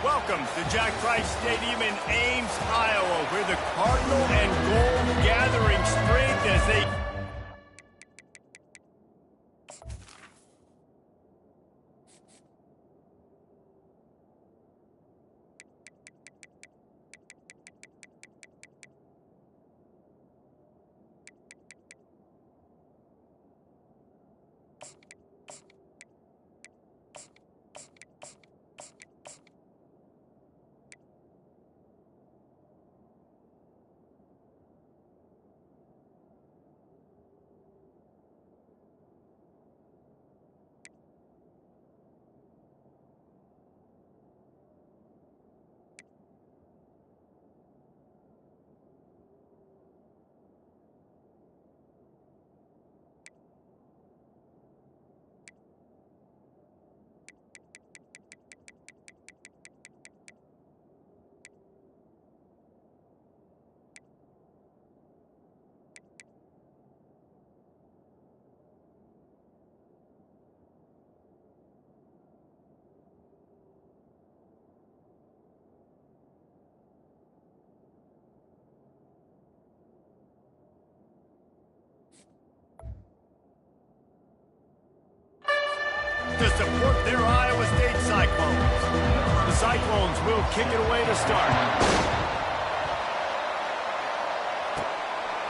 Welcome to Jack Trice Stadium in Ames, Iowa, where the Cardinal and Gold gathering strength as they... to support their Iowa State Cyclones. The Cyclones will kick it away to start.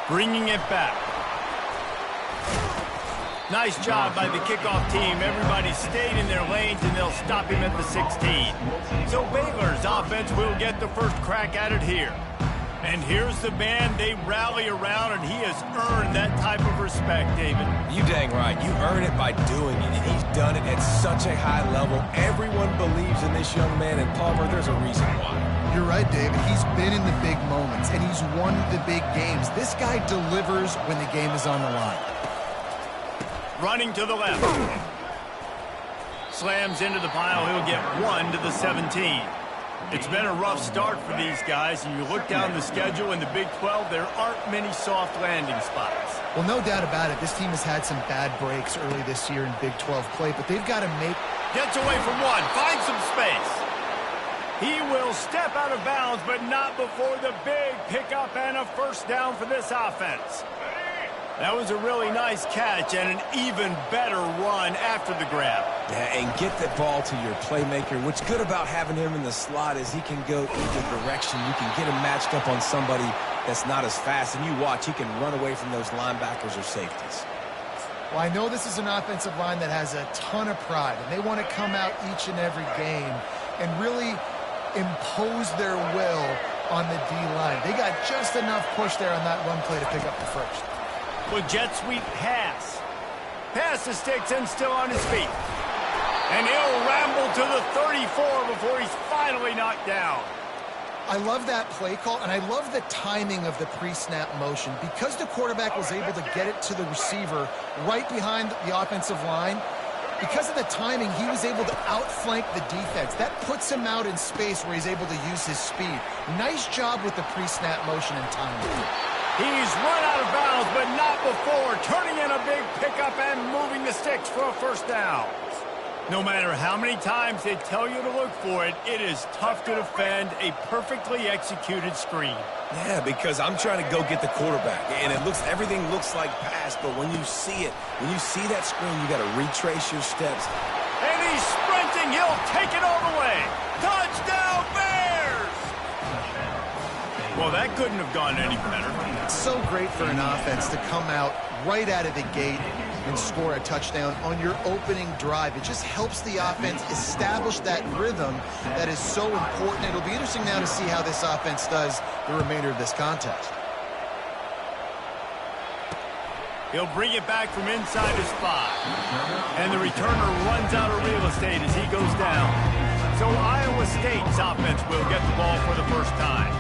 Bringing it back. Nice job by the kickoff team. Everybody stayed in their lanes, and they'll stop him at the 16. So Baylor's offense will get the first crack at it here. And here's the man they rally around, and he has earned that type of respect, David. You dang right. You earn it by doing it, and he's done it at such a high level. Everyone believes in this young man, and Palmer, there's a reason why. You're right, David. He's been in the big moments, and he's won the big games. This guy delivers when the game is on the line. Running to the left. Slams into the pile. He'll get one to the 17. It's been a rough start for these guys, and you look down the schedule in the Big 12, there aren't many soft landing spots. Well, no doubt about it. This team has had some bad breaks early this year in Big 12 play, but they've got to make... Gets away from one, finds some space. He will step out of bounds, but not before the big pickup and a first down for this offense. That was a really nice catch and an even better run after the grab. Yeah, and get the ball to your playmaker. What's good about having him in the slot is he can go either direction. You can get him matched up on somebody that's not as fast, and you watch, he can run away from those linebackers or safeties. Well, I know this is an offensive line that has a ton of pride, and they want to come out each and every game and really impose their will on the D-line. They got just enough push there on that run play to pick up the first. Well, jet sweep pass. Pass the sticks and still on his feet. And he'll ramble to the 34 before he's finally knocked down. I love that play call, and I love the timing of the pre-snap motion. Because the quarterback was able to get it to the receiver right behind the offensive line, because of the timing, he was able to outflank the defense. That puts him out in space where he's able to use his speed. Nice job with the pre-snap motion and timing. He's run out of bounds, but not before turning in a big pickup and moving the sticks for a first down. No matter how many times they tell you to look for it, it is tough to defend a perfectly executed screen. Yeah, because I'm trying to go get the quarterback, and everything looks like pass, but when you see it, when you see that screen, you got to retrace your steps. And he's sprinting. He'll take it all the way. Touchdown, Bears! Well, that couldn't have gone any better. It's so great for an offense to come out right out of the gate and score a touchdown on your opening drive. It just helps the offense establish that rhythm that is so important. It'll be interesting now to see how this offense does the remainder of this contest. He'll bring it back from inside his 5. And the returner runs out of real estate as he goes down. So Iowa State's offense will get the ball for the first time.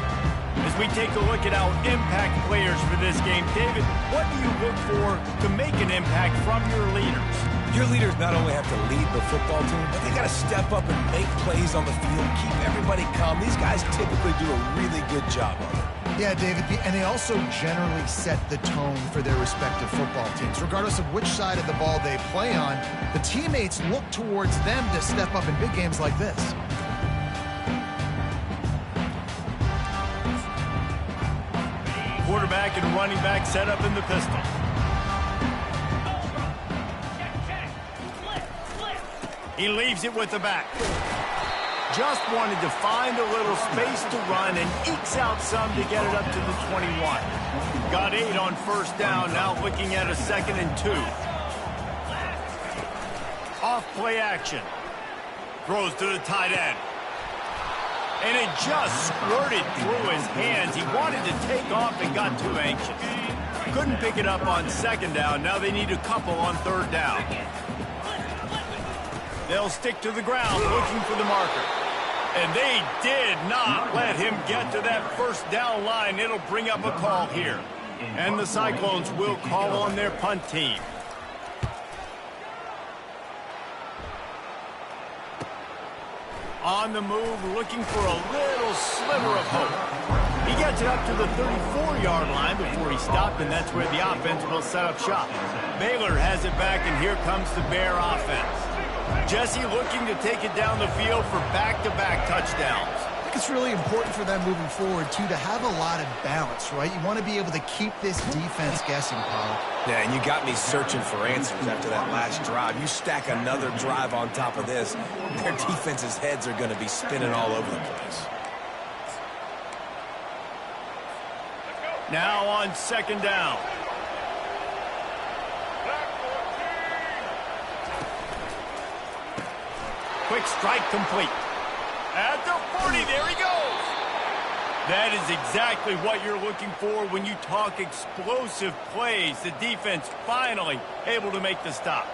As we take a look at our impact players for this game, David, what do you look for to make an impact from your leaders? Your leaders not only have to lead the football team, but they got to step up and make plays on the field, keep everybody calm. These guys typically do a really good job of it. Yeah, David, and they also generally set the tone for their respective football teams. Regardless of which side of the ball they play on, the teammates look towards them to step up in big games like this. quarterback and running back set up in the pistol. He leaves it with the back. Just wanted to find a little space to run and ekes out some to get it up to the 21. Got 8 on first down, now looking at a 2nd and 2. Off play action. Throws to the tight end. And it just squirted through his hands. He wanted to take off and got too anxious. Couldn't pick it up on 2nd down. Now they need a couple on 3rd down. They'll stick to the ground looking for the marker. And they did not let him get to that 1st down line. It'll bring up a call here. And the Cyclones will call on their punt team. On the move, looking for a little sliver of hope. He gets it up to the 34-yard line before he stopped, and that's where the offense will set up shop. Baylor has it back, and here comes the Bear offense. Jesse looking to take it down the field for back-to-back touchdowns. I think it's really important for them moving forward, too, to have a lot of balance, right? You want to be able to keep this defense guessing, Paul. Yeah, and you got me searching for answers after that last drive. You stack another drive on top of this, their defense's heads are going to be spinning all over the place. Now on 2nd down. Quick strike complete. At the 40, there he goes. That is exactly what you're looking for when you talk explosive plays. The defense finally able to make the stop.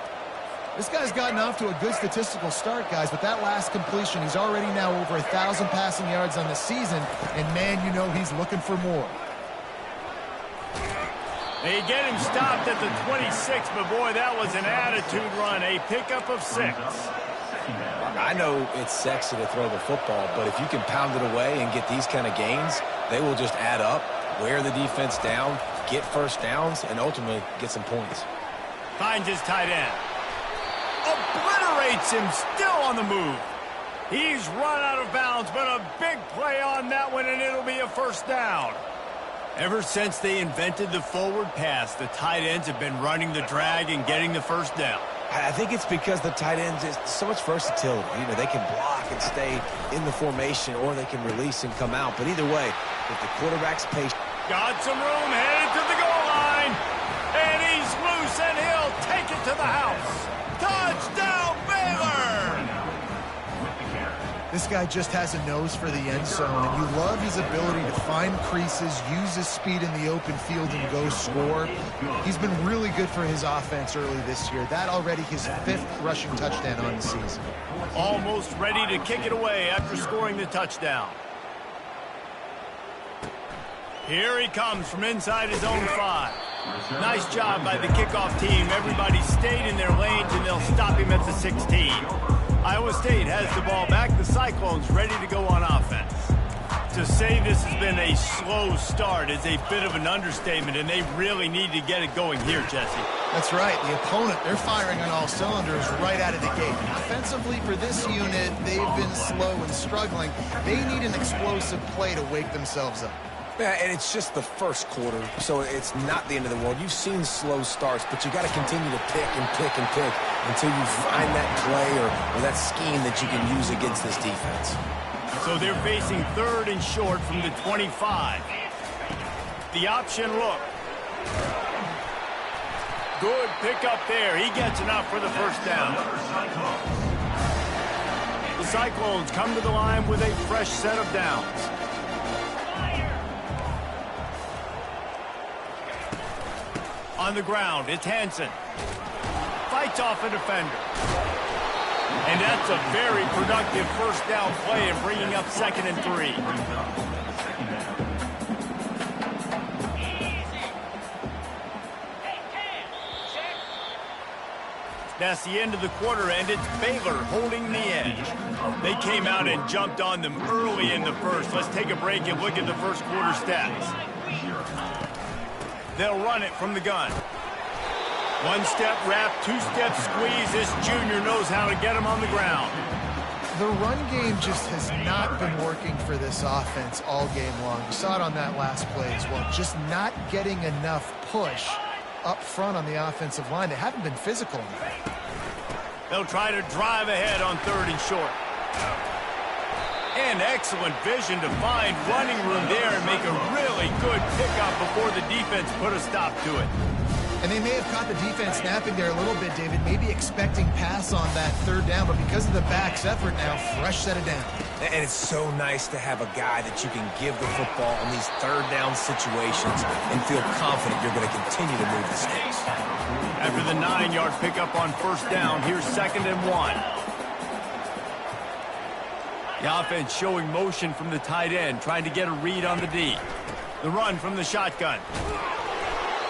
This guy's gotten off to a good statistical start, guys. With that last completion, he's already now over 1,000 passing yards on the season. And, man, you know he's looking for more. They get him stopped at the 26, but, boy, that was an attitude run. A pickup of 6. I know it's sexy to throw the football, but if you can pound it away and get these kind of gains, they will just add up, wear the defense down, get 1st downs, and ultimately get some points. Finds his tight end. Obliterates him, still on the move. He's run out of bounds, but a big play on that one, and it'll be a 1st down. Ever since they invented the forward pass, the tight ends have been running the drag and getting the 1st down. I think it's because the tight ends is so much versatility. You know, they can block and stay in the formation, or they can release and come out. But either way, if the quarterback's patient. Got some room, headed to the goal line. And he's loose, and he'll take it to the house. Touchdown, Baylor! This guy just has a nose for the end zone, and you love his ability to find creases, use his speed in the open field, and go score. He's been really good for his offense early this year. That already his 5th rushing touchdown on the season. Almost ready to kick it away after scoring the touchdown. Here he comes from inside his own 5. Nice job by the kickoff team. Everybody stayed in their lanes, and they'll stop him at the 16. Iowa State has the ball back. The Cyclones ready to go on offense. To say this has been a slow start is a bit of an understatement, and they really need to get it going here, Jesse. That's right. The opponent, they're firing on all cylinders right out of the gate. Offensively, for this unit, they've been slow and struggling. They need an explosive play to wake themselves up. Yeah, and it's just the 1st quarter, so it's not the end of the world. You've seen slow starts, but you got to continue to pick and pick and pick until you find that play or that scheme that you can use against this defense. So they're facing 3rd and short from the 25. The option look. Good pick up there. He gets enough for the 1st down. The Cyclones come to the line with a fresh set of downs. On the ground, it's Hansen. Fights off a defender. And that's a very productive 1st down play and bringing up 2nd and 3. That's the end of the quarter, and it's Baylor holding the edge. They came out and jumped on them early in the 1st. Let's take a break and look at the 1st quarter stats. They'll run it from the gun. 1-step wrap, 2-step squeeze. This junior knows how to get him on the ground. The run game just has not been working for this offense all game long. You saw it on that last play as well. Just not getting enough push up front on the offensive line. They haven't been physical enough. They'll try to drive ahead on 3rd and short. And excellent vision to find running room there and make a really good pickup before the defense put a stop to it. And they may have caught the defense snapping there a little bit, David, maybe expecting pass on that 3rd down, but because of the back's effort now, fresh set it down. And it's so nice to have a guy that you can give the football in these 3rd down situations and feel confident you're going to continue to move the sticks. After the 9-yard pickup on 1st down, here's 2nd and 1. The offense showing motion from the tight end, trying to get a read on the D. The run from the shotgun.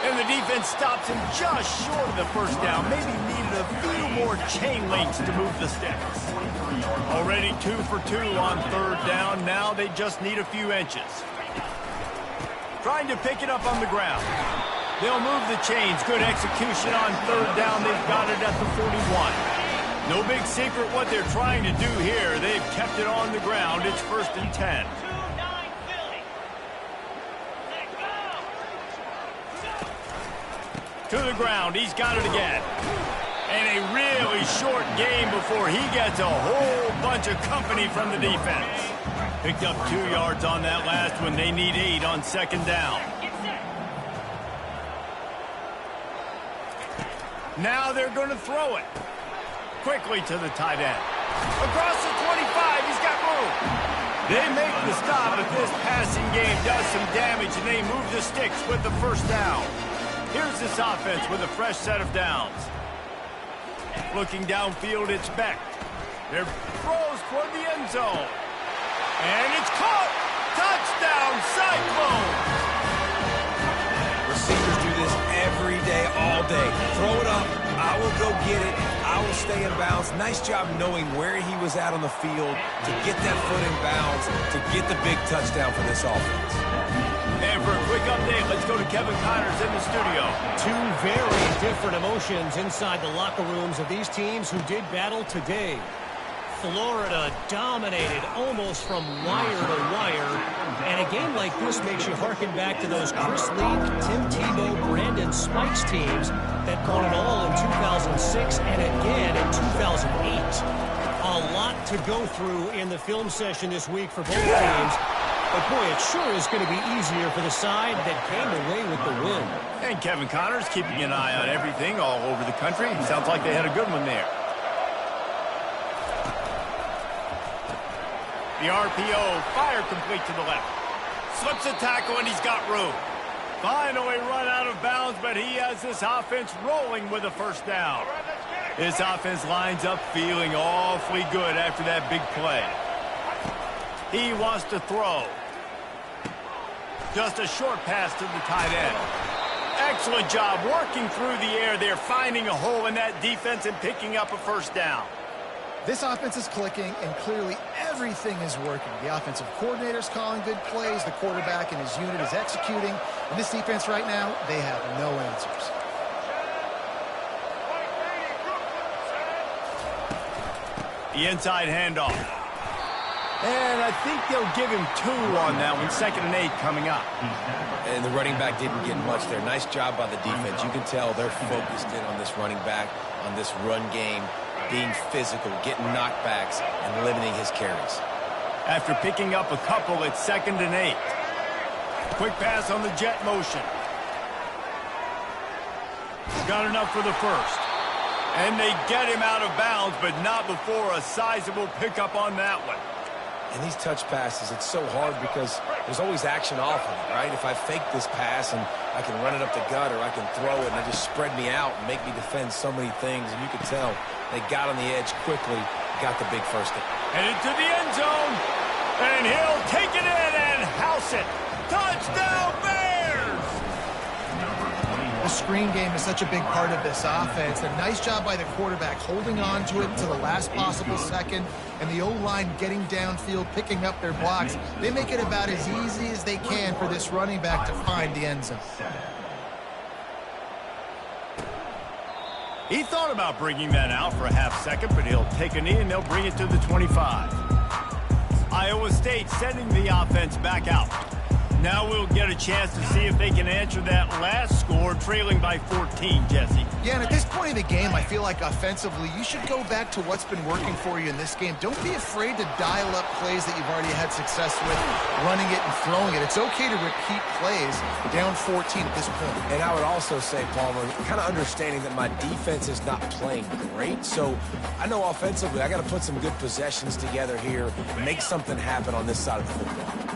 And the defense stops him just short of the 1st down. Maybe needed a few more chain links to move the sticks. Already 2 for 2 on 3rd down. Now they just need a few inches. Trying to pick it up on the ground. They'll move the chains. Good execution on 3rd down. They've got it at the 41. No big secret what they're trying to do here. They've kept it on the ground. It's 1st and 10. To the ground. He's got it again. And a really short game before he gets a whole bunch of company from the defense. Picked up 2 yards on that last one. They need 8 on 2nd down. Now they're going to throw it. Quickly to the tight end. Across the 25, he's got room. They make the stop, but this passing game does some damage, and they move the sticks with the 1st down. Here's this offense with a fresh set of downs. Looking downfield, it's Beck. Their throws toward the end zone. And it's caught! Touchdown, Cyclones! Receivers do this every day, all day. Throw it up. I will go get it. I will stay in bounds. Nice job knowing where he was at on the field to get that foot in bounds, to get the big touchdown for this offense. And for a quick update, let's go to Kevin Connors in the studio. 2 very different emotions inside the locker rooms of these teams who did battle today. Florida dominated almost from wire to wire. And a game like this makes you harken back to those Chris Leak, Tim Tebow, Brandon Spikes teams that won it all in 2006 and again in 2008. A lot to go through in the film session this week for both teams. But, boy, it sure is going to be easier for the side that came away with the win. And Kevin Connors keeping an eye on everything all over the country. Sounds like they had a good one there. The RPO, fire complete to the left. Slips a tackle, and he's got room. Finally run out of bounds, but he has this offense rolling with a 1st down. This offense lines up feeling awfully good after that big play. He wants to throw. Just a short pass to the tight end. Excellent job working through the air there, finding a hole in that defense and picking up a 1st down. This offense is clicking, and clearly everything is working. The offensive coordinator's calling good plays. The quarterback and his unit is executing. And this defense right now, they have no answers. The inside handoff. And I think they'll give him 2 on that one. 2nd and 8 coming up. And the running back didn't get much there. Nice job by the defense. You can tell they're focused in on this running back, on this run game, being physical, getting knockbacks, and limiting his carries. After picking up a couple, it's 2nd and 8. Quick pass on the jet motion. Got enough for the 1st. And they get him out of bounds, but not before a sizable pickup on that one. And these touch passes, it's so hard because there's always action off of it, right? If I fake this pass and I can run it up the gut or I can throw it and it just spread me out and make me defend so many things, and you can tell they got on the edge quickly, got the big 1st down. Headed to the end zone, and he'll take it in and house it. Touchdown, Bears! The screen game is such a big part of this offense. A nice job by the quarterback holding on to it to the last possible second, and the O-line getting downfield, picking up their blocks. They make it about as easy as they can for this running back to find the end zone. He thought about bringing that out for a half second, but he'll take a knee and they'll bring it to the 25. Iowa State sending the offense back out. Now we'll get a chance to see if they can answer that last score, trailing by 14, Jesse. Yeah, and at this point in the game, I feel like offensively, you should go back to what's been working for you in this game. Don't be afraid to dial up plays that you've already had success with, running it and throwing it. It's okay to repeat plays down 14 at this point. And I would also say, Palmer, kind of understanding that my defense is not playing great. So I know offensively, I got to put some good possessions together here, make something happen on this side of the football.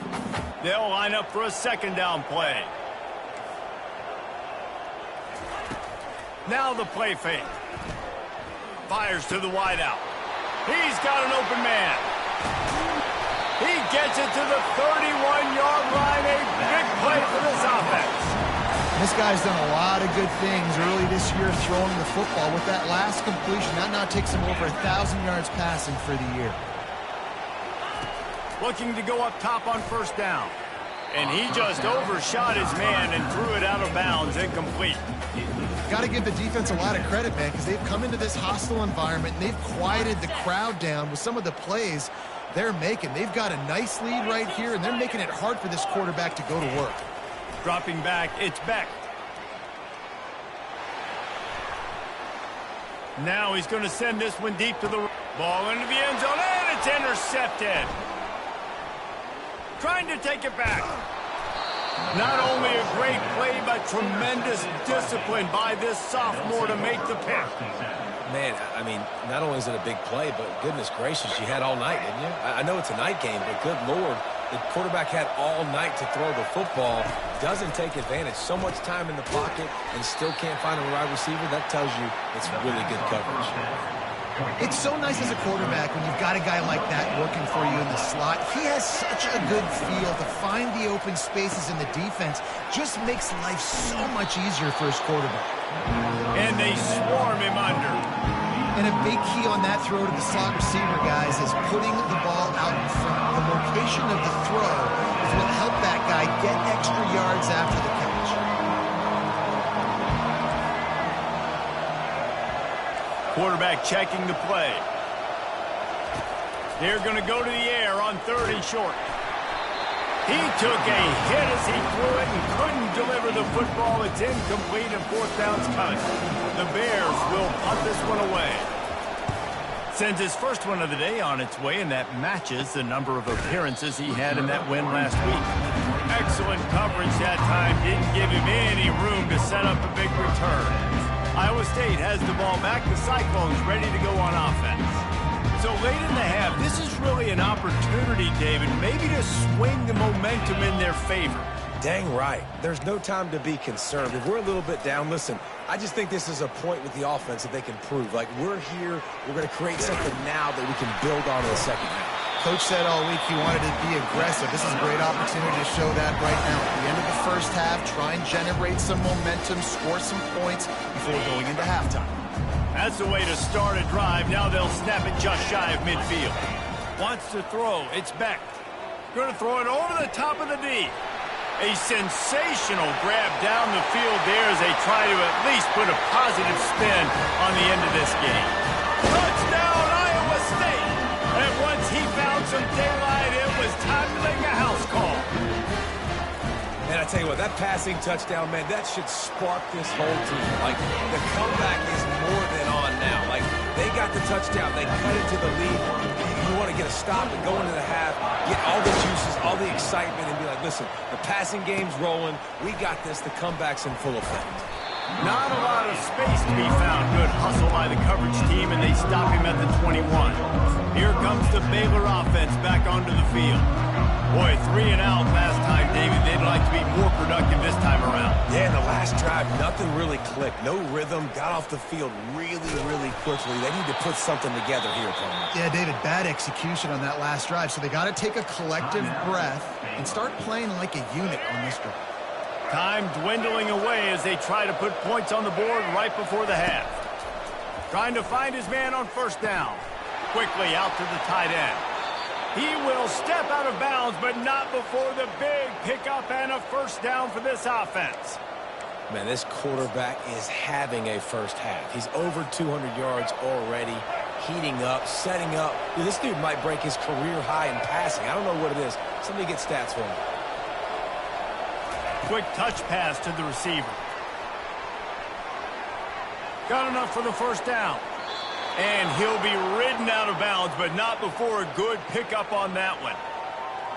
They'll line up for a second down play. Now the play fake. Fires to the wideout. He's got an open man. He gets it to the 31-yard line. A big play for this offense. This guy's done a lot of good things early this year throwing the football. With that last completion, that now takes him over 1,000 yards passing for the year. Looking to go up top on first down. And he just overshot his man and threw it out of bounds, incomplete. Got to give the defense a lot of credit, man, because they've come into this hostile environment and they've quieted the crowd down with some of the plays they're making. They've got a nice lead right here, and they're making it hard for this quarterback to go to work. Dropping back, it's Beck. Now he's going to send this one deep to the ball into the end zone, and it's intercepted. Trying to take it back. Not only a great play, but tremendous discipline by this sophomore to make the pick. Man, I mean, not only is it a big play, but goodness gracious, you had all night, didn't you? I know it's a night game, but good Lord, the quarterback had all night to throw the football. Doesn't take advantage. So much time in the pocket and still can't find a wide receiver. That tells you it's really good coverage. It's so nice as a quarterback when you've got a guy like that working for you in the slot. He has such a good feel to find the open spaces in the defense. Just makes life so much easier for his quarterback. And they swarm him under. And a big key on that throw to the slot receiver, guys, is putting the ball out in front. The location of the throw is what helped that guy get extra yards after the catch. Quarterback checking the play. They're going to go to the air on 3rd and short. He took a hit as he threw it and couldn't deliver the football. It's incomplete and 4th down's coming. The Bears will punt this one away. Sends his first one of the day on its way, and that matches the number of appearances he had in that win last week. Excellent coverage that time. Didn't give him any room to set up a big return. Iowa State has the ball back. The Cyclones ready to go on offense. So late in the half, this is really an opportunity, David, maybe to swing the momentum in their favor. Dang right. There's no time to be concerned. If we're a little bit down, listen, I just think this is a point with the offense that they can prove. Like, we're here, we're going to create something now that we can build on in the second half. Coach said all week he wanted to be aggressive. This is a great opportunity to show that right now. At the end of the first half, try and generate some momentum, score some points before going into halftime. That's the way to start a drive. Now they'll snap it just shy of midfield. Wants to throw. It's Beck. Going to throw it over the top of the D. A sensational grab down the field there as they try to at least put a positive spin on the end of this game. Touchdown, Iowa State! And once he found some daylight, it was time to make a house call. And I tell you what, that passing touchdown, man, that should spark this whole team. Like, the comeback is more than on now. Like, they got the touchdown. They cut into the lead. You want to get a stop and go into the half, get all the juices, all the excitement, and be like, listen, the passing game's rolling. We got this. The comeback's in full effect. Not a lot of space to be found. Good hustle by the coverage team, and they stop him at the 21. Here comes the Baylor offense back onto the field. Boy, 3 and out last time, David. They'd like to be more productive this time around. Yeah, in the last drive, nothing really clicked. No rhythm. Got off the field really, really quickly. They need to put something together here, Palmer. Yeah, David, bad execution on that last drive. So they got to take a collective breath and start playing like a unit on this drive. Time dwindling away as they try to put points on the board right before the half. Trying to find his man on first down. Quickly out to the tight end. He will step out of bounds, but not before the big pickup and a first down for this offense. Man, this quarterback is having a first half. He's over 200 yards already, heating up, setting up. Dude, this dude might break his career high in passing. I don't know what it is. Somebody get stats for him. Quick touch pass to the receiver. Got enough for the first down. And he'll be ridden out of bounds, but not before a good pickup on that one.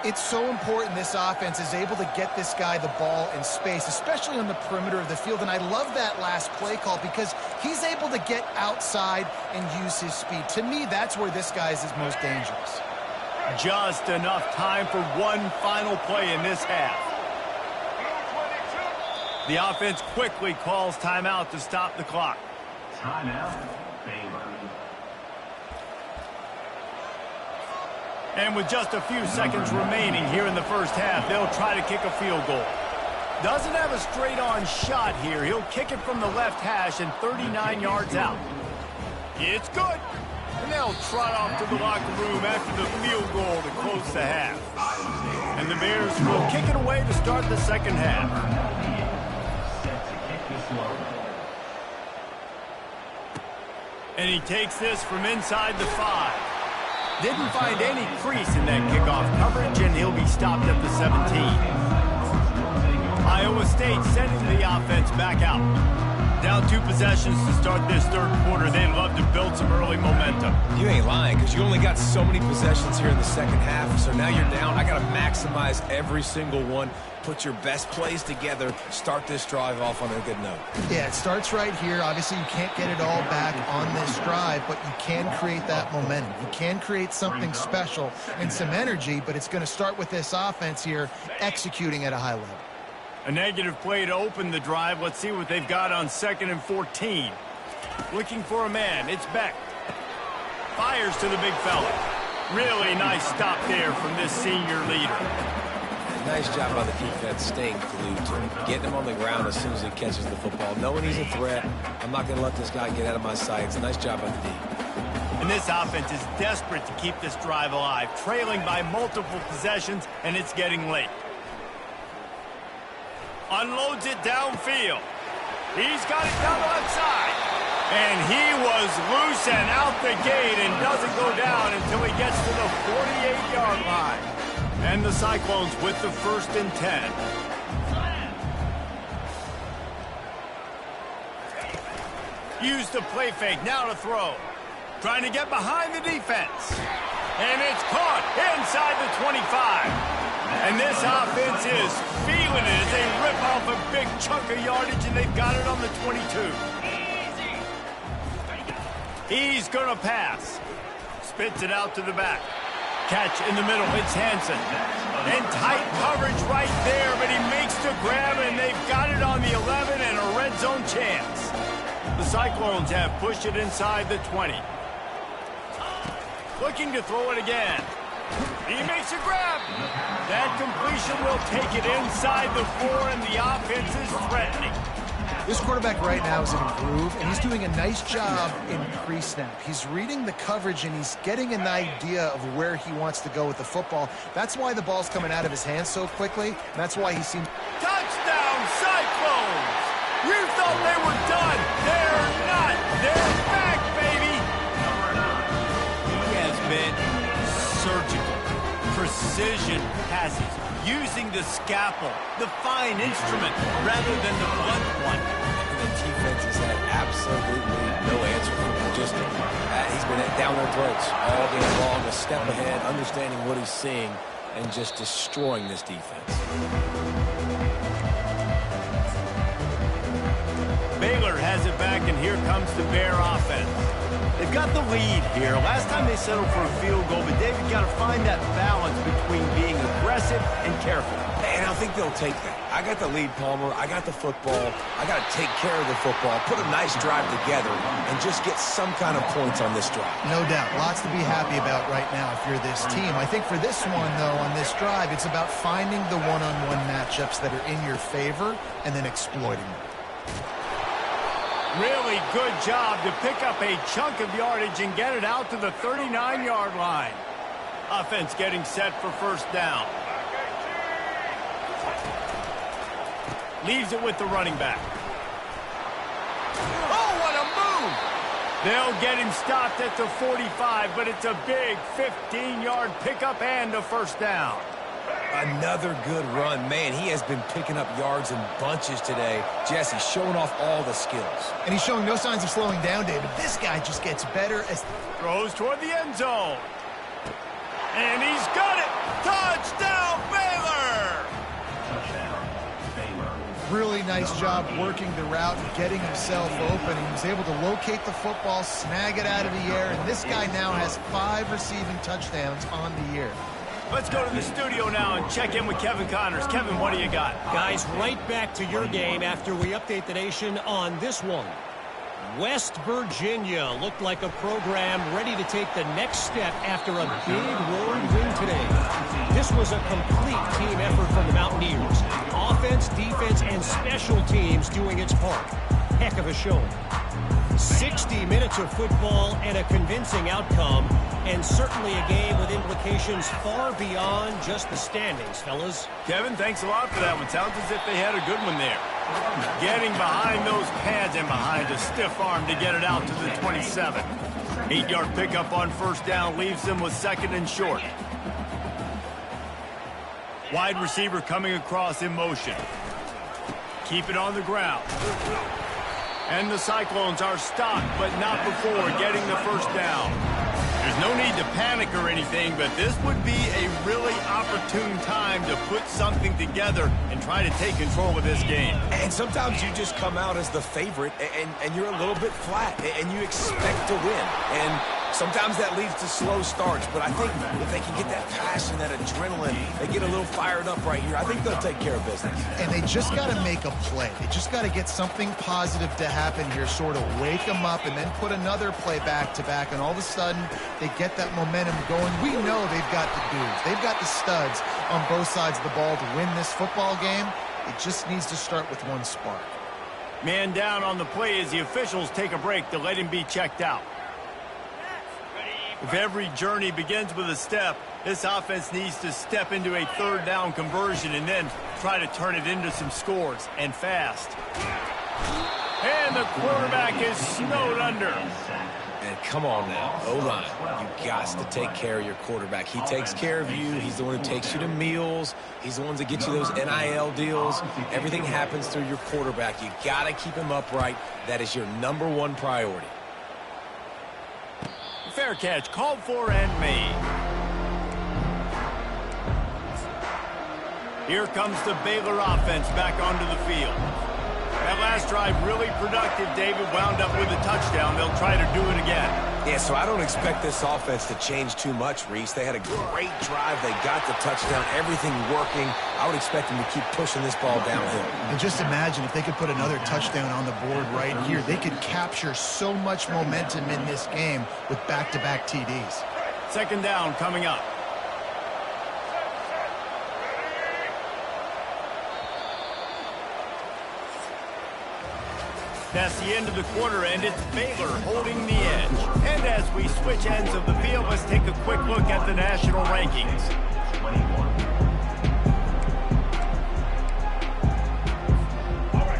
It's so important this offense is able to get this guy the ball in space, especially on the perimeter of the field. And I love that last play call because he's able to get outside and use his speed. To me, that's where this guy is his most dangerous. Just enough time for one final play in this half. The offense quickly calls timeout to stop the clock. Timeout, Baylor. And with just a few seconds remaining here in the first half, they'll try to kick a field goal. Doesn't have a straight-on shot here. He'll kick it from the left hash and 39 yards out. It's good. And they'll trot off to the locker room after the field goal to close the half. And the Bears will kick it away to start the second half. And he takes this from inside the 5. Didn't find any crease in that kickoff coverage, and he'll be stopped at the 17. Iowa State sending the offense back out. Down 2 possessions to start this third quarter. They'd love to build some early momentum. You ain't lying, because you only got so many possessions here in the second half, so now you're down. I got to maximize every single one. Put your best plays together. Start this drive off on a good note. Yeah, it starts right here. Obviously, you can't get it all back on this drive, but you can create that momentum. You can create something special and some energy, but it's going to start with this offense here executing at a high level. A negative play to open the drive. Let's see what they've got on 2nd and 14. Looking for a man. It's Beck. Fires to the big fella. Really nice stop there from this senior leader. Nice job by the defense staying glued to him, getting him on the ground as soon as he catches the football, knowing he's a threat. I'm not going to let this guy get out of my sights. Nice job by the D. And this offense is desperate to keep this drive alive, trailing by multiple possessions, and it's getting late. Unloads it downfield. He's got it down the left side. And he was loose and out the gate and doesn't go down until he gets to the 48-yard line. And the Cyclones with the 1st and 10. Use the play fake, now to throw. Trying to get behind the defense. And it's caught inside the 25. And this offense is feeling it as they rip off a big chunk of yardage, and they've got it on the 22. He's going to pass. Spits it out to the back. Catch in the middle, it's Hansen. And tight coverage right there, but he makes the grab, and they've got it on the 11 and a red zone chance. The Cyclones have pushed it inside the 20. Looking to throw it again. He makes a grab. That completion will take it inside the 4, and the offense is threatening. This quarterback right now is in a groove, and he's doing a nice job in pre-snap. He's reading the coverage, and he's getting an idea of where he wants to go with the football. That's why the ball's coming out of his hands so quickly, and that's why he seems... Touchdown, Cyclones! You thought they were done. They're not. They're back, baby! He has been surgical. Precision passes. Using the scalpel, the fine instrument, rather than the blunt one. The defense has had absolutely no answer for him. Just, he's been down their throats all day long, a step ahead, understanding what he's seeing, and just destroying this defense. Baylor has it back, and here comes the Bear offense. They've got the lead here. Last time they settled for a field goal, but David got to find that balance between being aggressive and careful. And I think they'll take that. I got the lead, Palmer. I got the football. I got to take care of the football, put a nice drive together, and just get some kind of points on this drive. No doubt. Lots to be happy about right now if you're this team. I think for this one, though, on this drive, it's about finding the one-on-one matchups that are in your favor and then exploiting them. Really good job to pick up a chunk of yardage and get it out to the 39-yard line. Offense getting set for first down. Leaves it with the running back. They'll get him stopped at the 45, but it's a big 15-yard pickup and a first down. Another good run. Man, he has been picking up yards in bunches today. Jesse showing off all the skills. And he's showing no signs of slowing down, David. This guy just gets better as... Throws toward the end zone. And he's got it! Touchdown, Baylor! Touchdown, Baylor. Really nice job working the route and getting himself open. He was able to locate the football, snag it out of the air, and this guy now has 5 receiving touchdowns on the year. Let's go to the studio now and check in with Kevin Connors. Kevin, what do you got? Guys, right back to your game after we update the nation on this one. West Virginia looked like a program ready to take the next step after a big road win today. This was a complete team effort from the Mountaineers. Offense, defense, and special teams doing its part. Heck of a showing. 60 minutes of football and a convincing outcome, and certainly a game with implications far beyond just the standings, fellas. Kevin, thanks a lot for that one. Sounds as if they had a good one there. Getting behind those pads and behind a stiff arm to get it out to the 27. 8-yard pickup on first down leaves them with second and short. Wide receiver coming across in motion. Keep it on the ground. And the Cyclones are stopped, but not before getting the first down. There's no need to panic or anything, but this would be a really opportune time to put something together and try to take control of this game. And sometimes you just come out as the favorite, and you're a little bit flat, and you expect to win. And sometimes that leads to slow starts, but I think if they can get that passion, that adrenaline, they get a little fired up right here, I think they'll take care of business. And they just got to make a play. They just got to get something positive to happen here, sort of wake them up, and then put another play back-to-back, and all of a sudden they get that momentum going. We know they've got the dudes. They've got the studs on both sides of the ball to win this football game. It just needs to start with one spark. Man down on the play as the officials take a break to let him be checked out. If every journey begins with a step, this offense needs to step into a third down conversion and then try to turn it into some scores, and fast. And the quarterback is snowed under. And come on now, O-line, you got to take care of your quarterback. He takes care of you. He's the one who takes you to meals. He's the one that gets you those NIL deals. Everything happens through your quarterback. You got to keep him upright. That is your #1 priority. Fair catch, called for and made. Here comes the Baylor offense back onto the field. That last drive really productive. David wound up with a touchdown. They'll try to do it again. Yeah, so I don't expect this offense to change too much, Reese. They had a great drive. They got the touchdown. Everything working. I would expect them to keep pushing this ball downhill. And just imagine if they could put another touchdown on the board right here. They could capture so much momentum in this game with back-to-back TDs. Second down coming up. That's the end of the quarter, and it's Baylor holding the edge. And as we switch ends of the field, let's take a quick look at the national rankings. 21.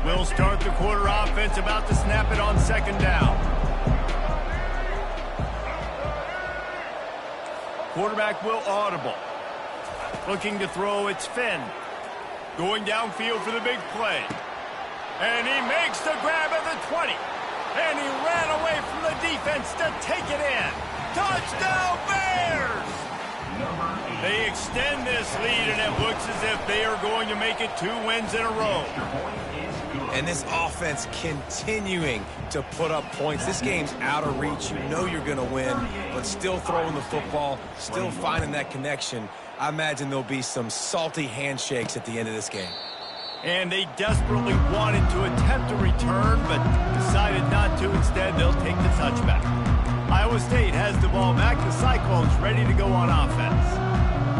We'll start the quarter offense, about to snap it on second down. Quarterback will audible. Looking to throw, it's Finn. Going downfield for the big play. And he makes the grab at the 20. And he ran away from the defense to take it in. Touchdown, Bears! They extend this lead, and it looks as if they are going to make it 2 wins in a row. And this offense continuing to put up points. This game's out of reach. You know you're going to win, but still throwing the football, still finding that connection. I imagine there'll be some salty handshakes at the end of this game. And they desperately wanted to attempt a return, but decided not to. Instead, they'll take the touchback. Iowa State has the ball back. The Cyclones ready to go on offense.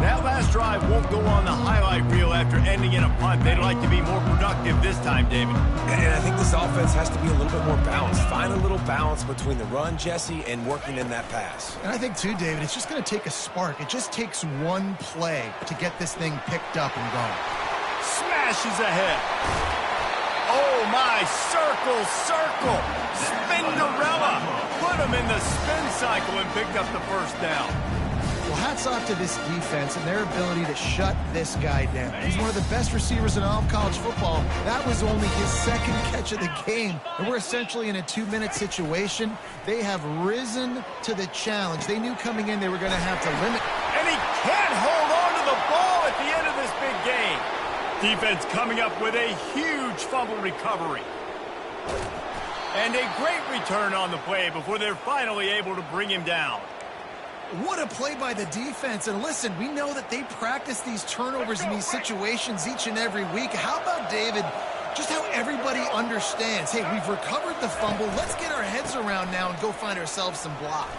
That last drive won't go on the highlight reel after ending in a punt. They'd like to be more productive this time, David. And I think this offense has to be a little bit more balanced. Find a little balance between the run, Jesse, and working in that pass. And I think, too, David, it's just going to take a spark. It just takes one play to get this thing picked up and going. Smashes ahead. Oh, my, circle, circle. Spinderella. Put him in the spin cycle and picked up the first down. Well, hats off to this defense and their ability to shut this guy down. He's one of the best receivers in all of college football. That was only his second catch of the game, and we're essentially in a 2-minute situation. They have risen to the challenge. They knew coming in they were going to have to limit. And he can't hold on to the ball at the end of this big game. Defense coming up with a huge fumble recovery. And a great return on the play before they're finally able to bring him down. What a play by the defense. And listen, we know that they practice these turnovers in these situations each and every week. How about, David, just how everybody understands, hey, we've recovered the fumble. Let's get our heads around now and go find ourselves some blocks.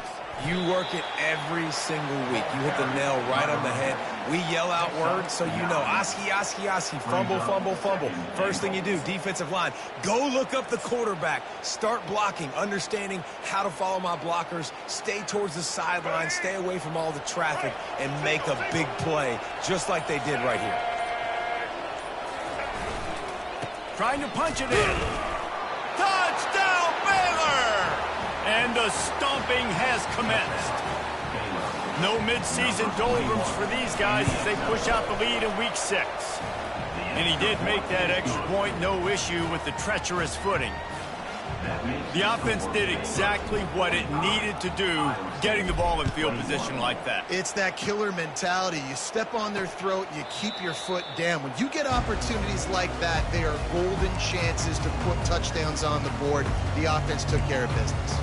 You work it every single week. You hit the nail right on the head. We yell out words, so you know, Oski, Oski, Oski, fumble, fumble, fumble. First thing you do, defensive line, go look up the quarterback. Start blocking, understanding how to follow my blockers, stay towards the sideline, stay away from all the traffic, and make a big play, just like they did right here. Trying to punch it in. Touchdown, Baylor! And the stomping has commenced. No midseason doldrums for these guys as they push out the lead in week 6. And he did make that extra point, no issue with the treacherous footing. The offense did exactly what it needed to do, getting the ball in field position like that. It's that killer mentality. You step on their throat, you keep your foot down. When you get opportunities like that, they are golden chances to put touchdowns on the board. The offense took care of business.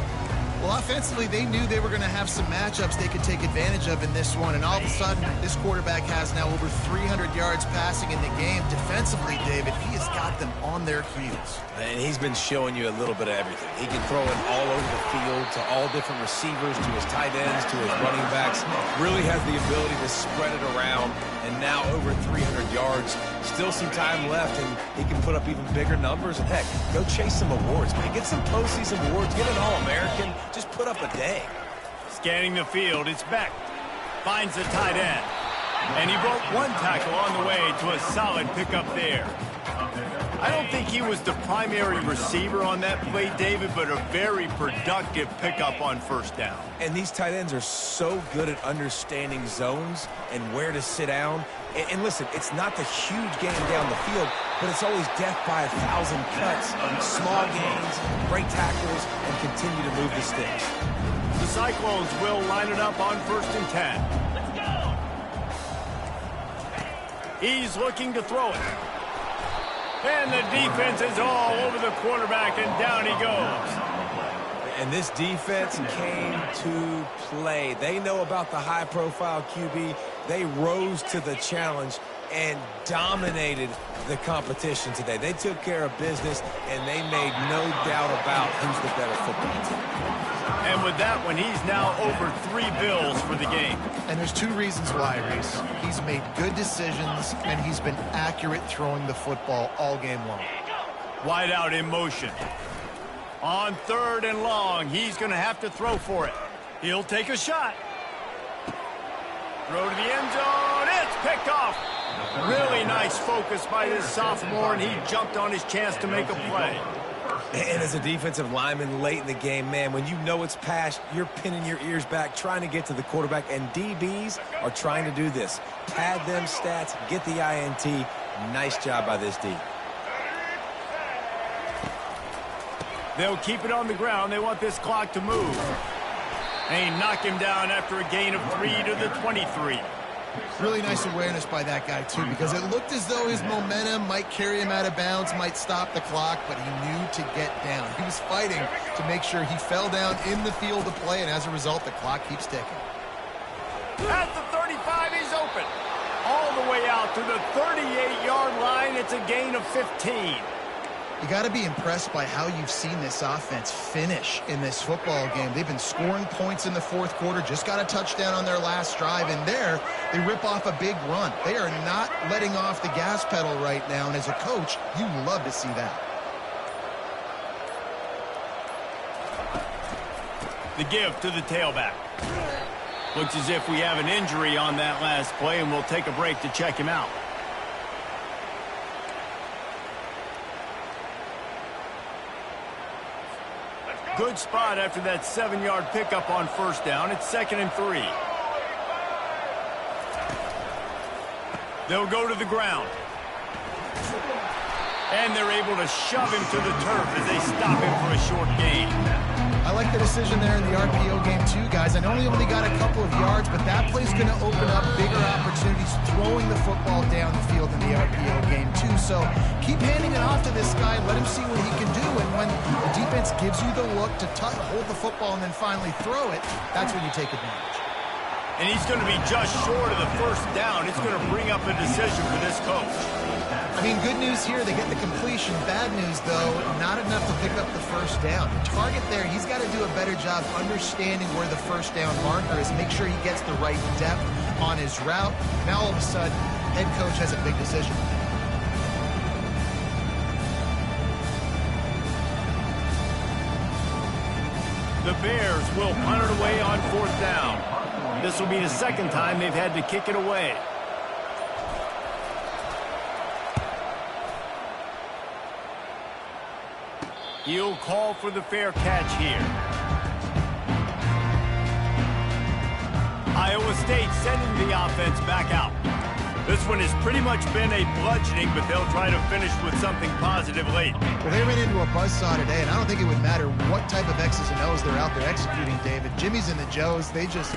Well, offensively, they knew they were going to have some matchups they could take advantage of in this one, and all of a sudden, this quarterback has now over 300 yards passing in the game. Defensively, David, he has got them on their heels. And he's been showing you a little bit of everything. He can throw it all over the field to all different receivers, to his tight ends, to his running backs. Really has the ability to spread it around, and now over 300 yards. Still some time left, and he can put up even bigger numbers. And heck, go chase some awards, man. Get some postseason awards. Get an All-American. Just put up a day. Scanning the field, it's Beck. Finds the tight end. And he broke one tackle on the way to a solid pickup there. I don't think he was the primary receiver on that play, David, but a very productive pickup on first down. And these tight ends are so good at understanding zones and where to sit down. And listen, it's not the huge game down the field, but it's always death by 1,000 cuts, small gains, great tackles, and continue to move the sticks. The Cyclones will line it up on 1st and 10. He's looking to throw it. And the defense is all over the quarterback, and down he goes. And this defense came to play. They know about the high-profile QB. They rose to the challenge and dominated the competition today. They took care of business, and they made no doubt about who's the better football team. And with that one, he's now over 3 bills for the game. And there's 2 reasons why, Reese. He's made good decisions, and he's been accurate throwing the football all game long. Wide out in motion. On 3rd and long, he's going to have to throw for it. He'll take a shot. Throw to the end zone. It's picked off. Really nice focus by this sophomore, and he jumped on his chance to make a play. And as a defensive lineman late in the game, man, when you know it's past, you're pinning your ears back, trying to get to the quarterback, and DBs are trying to do this. Pad them stats, get the INT. Nice job by this D. They'll keep it on the ground. They want this clock to move. And he knocked him down after a gain of 3 to the 23. Really nice awareness by that guy, too, because it looked as though his momentum might carry him out of bounds, might stop the clock, but he knew to get down. He was fighting to make sure he fell down in the field of play, and as a result, the clock keeps ticking. At the 35, he's open. All the way out to the 38-yard line. It's a gain of 15. You got to be impressed by how you've seen this offense finish in this football game. They've been scoring points in the 4th quarter, just got a touchdown on their last drive, and there they rip off a big run. They are not letting off the gas pedal right now, and as a coach, you love to see that. The give to the tailback. Looks as if we have an injury on that last play, and we'll take a break to check him out. good spot after that 7-yard pickup on first down. It's 2nd and 3. They'll go to the ground. And they're able to shove him to the turf as they stop him for a short gain. I like the decision there in the RPO game too, guys. I know he only got a couple of yards, but that play's going to open up bigger opportunities throwing the football down the field in the RPO game too. So keep handing it off to this guy. Let him see what he can do. And when the defense gives you the look to hold the football and then finally throw it, that's when you take advantage. And he's going to be just short of the first down. It's going to bring up a decision for this coach. I mean, good news here, they get the completion. Bad news, though, not enough to pick up the first down. The target there, he's got to do a better job understanding where the first down marker is, make sure he gets the right depth on his route. Now, all of a sudden, head coach has a big decision. The Bears will punt it away on 4th down. This will be the second time they've had to kick it away. He'll call for the fair catch here. Iowa State sending the offense back out. This one has pretty much been a bludgeoning, but they'll try to finish with something positive late. Well, they ran into a buzzsaw today, and I don't think it would matter what type of X's and O's they're out there executing, David. Jimmy's and the Joes, they're just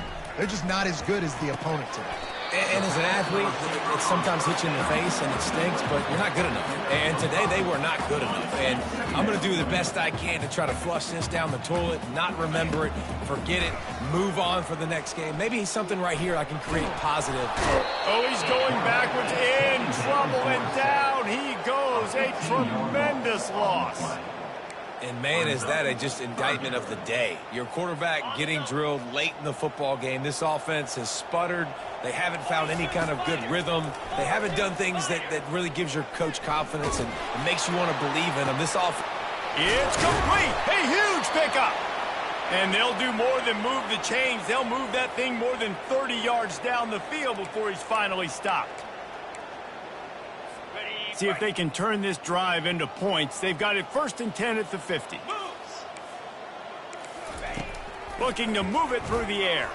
not as good as the opponent today. And as an athlete, it sometimes hits you in the face and it stinks, but you're not good enough. And today they were not good enough. And I'm going to do the best I can to try to flush this down the toilet, not remember it, forget it, move on for the next game. Maybe something right here I can create positive. Oh, he's going backwards, in trouble, and down he goes. A tremendous loss. And, man, is that a just indictment of the day. Your quarterback getting drilled late in the football game. This offense has sputtered. They haven't found any kind of good rhythm. They haven't done things that really gives your coach confidence and makes you want to believe in them. This offense. It's complete. A huge pickup. And they'll do more than move the chains. They'll move that thing more than 30 yards down the field before he's finally stopped. See if they can turn this drive into points. They've got it 1st and 10 at the 50. Looking to move it through the air.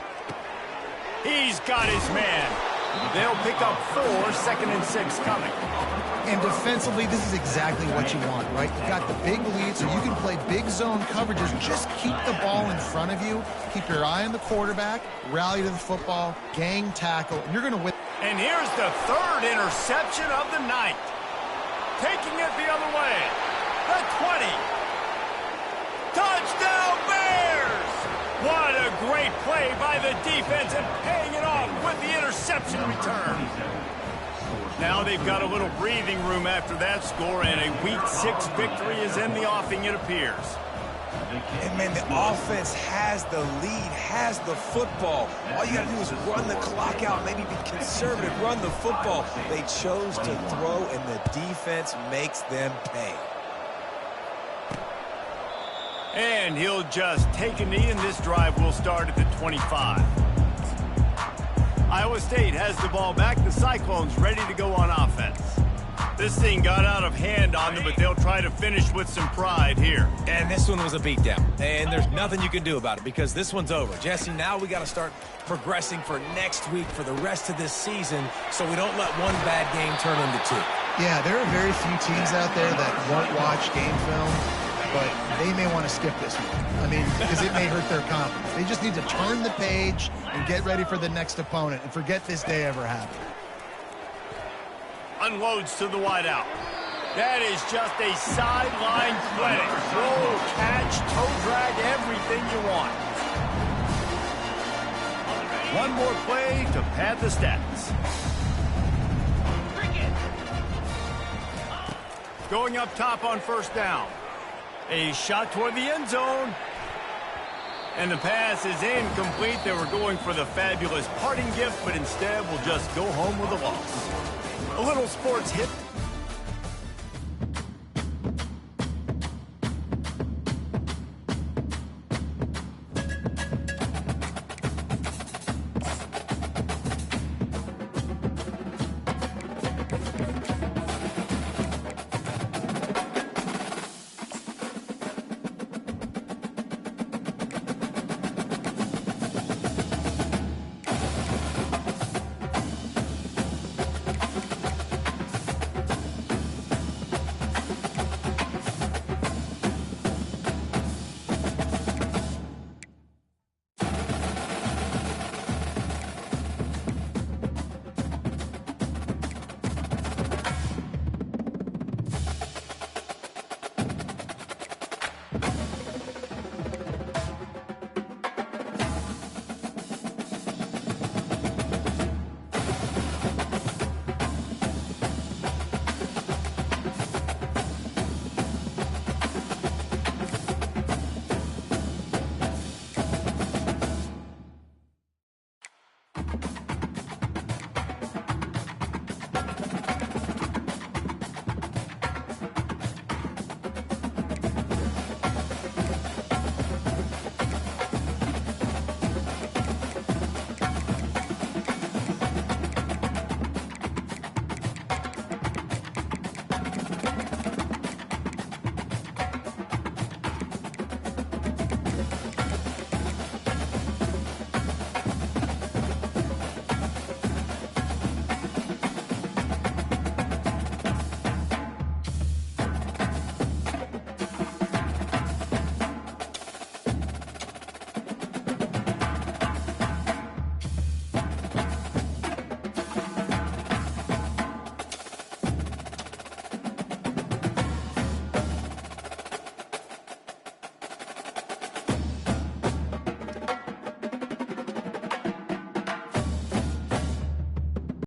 He's got his man. They'll pick up 4, 2nd and 6 coming. And defensively, this is exactly what you want, right? You've got the big lead, so you can play big zone coverages. Just keep the ball in front of you. Keep your eye on the quarterback. Rally to the football. Gang tackle. And you're going to win. And here's the 3rd interception of the night. Taking it the other way. The 20. Touchdown Bears! What a great play by the defense and paying it off with the interception return. Now they've got a little breathing room after that score, and a Week 6 victory is in the offing, it appears. And, man, the offense has the lead, has the football. All you got to do is run the clock out, maybe be conservative, run the football. They chose to throw, and the defense makes them pay. And he'll just take a knee, and this drive will start at the 25. Iowa State has the ball back. The Cyclones ready to go on offense. This thing got out of hand on them, but they'll try to finish with some pride here. And this one was a beatdown. And there's nothing you can do about it because this one's over. Jesse, now we got to start progressing for next week for the rest of this season so we don't let one bad game turn into 2. Yeah, there are very few teams out there that won't watch game film, but they may want to skip this one. I mean, because it may hurt their confidence. They just need to turn the page and get ready for the next opponent and forget this day ever happened. Unloads to the wideout. That is just a sideline clinic. Roll, catch, toe drag, everything you want. One more play to pad the stats. Going up top on 1st down. A shot toward the end zone. And the pass is incomplete. They were going for the fabulous parting gift, but instead will just go home with a loss. A little sports hit